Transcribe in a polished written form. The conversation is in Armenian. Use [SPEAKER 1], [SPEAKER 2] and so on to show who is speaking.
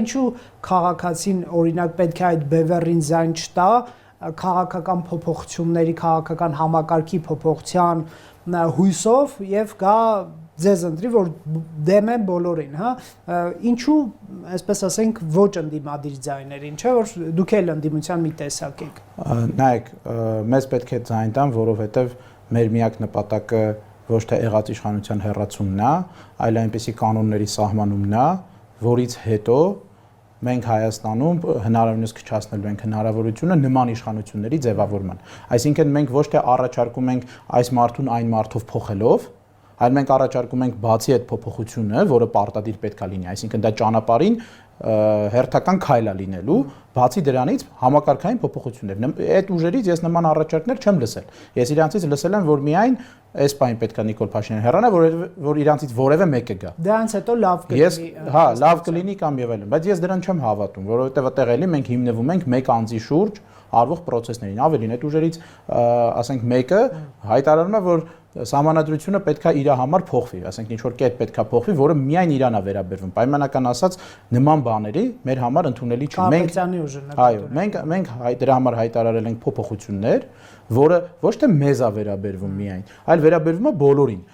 [SPEAKER 1] Ինչու քաղաքացին օրինակ պետք է այդ բևեռին ձայն չտա քաղաքական փոփոխությունների, քաղաքական համակարգի փոփոխության հույսով եւ գա ձեզ ընտրի, որ դեմ է բոլորին, հա, ինչու, այսպես ասենք, ոչ ընդդիմադիր ձայներին, չէ՞ որ դուք էլ ընդդիմության մի տեսակ եք։
[SPEAKER 2] Նայեք, մեզ պետք է ձայն տան, որովհետեւ մեր միակ նպատակը ոչ թե եղած իշխանության հեռացումն է, այլ այնպիսի կանոնների սահմանումն է, որից հետո մենք Հայաստանում հնարավորինս քչացնելու ենք հնարավորությունը նման իշխանությունների ձևավորման։ Այսինքն մենք ոչ թե առաջարկում ենք այս մարդուն այն մարդով փոխելով, այլ մենք առաջարկում ենք բացի այդ փոփոխությունը, որը պարտադիր պետք է լինի, այսինքն դա ճանապարհին հերթական քայլ է լինելու, բացի դրանից համակարգային փոփոխություններ։ Այդ ուժերից ես նման առաջարկներ չեմ լսել։ Ես իրանցից լսել եմ, որ միայն այս բան պետք է Նիկոլ Փաշինյանը հեռանա, որ իրանցից որևէ մեկը գա։
[SPEAKER 1] Դրանից հետո լավ կլինի։
[SPEAKER 2] Հա, լավ կլինի կամ եւ այլն, բայց ես դրան չեմ հավատում, որովհետեւ այդտեղ էլի մենք հիմնվում ենք մեկ անձի շուրջ արվող process-ներին։ Ավելին, այդ ուժերից, ասենք, մեկը հայտարարում է, որ սահմանադրությունը պետքա իր համար փոխվի, ասենք ինչ որ կետ պետքա փոխվի, որը միայն իրան է վերաբերվում։ Պայմանական ասած, նման բաների մեր համար ընդունելի չի։ Այո, մենք դրա համար հայտարարել ենք փոփոխություններ, որը ոչ թե մեզ է վերաբերվում միայն, այլ վերաբերվում է բոլորին։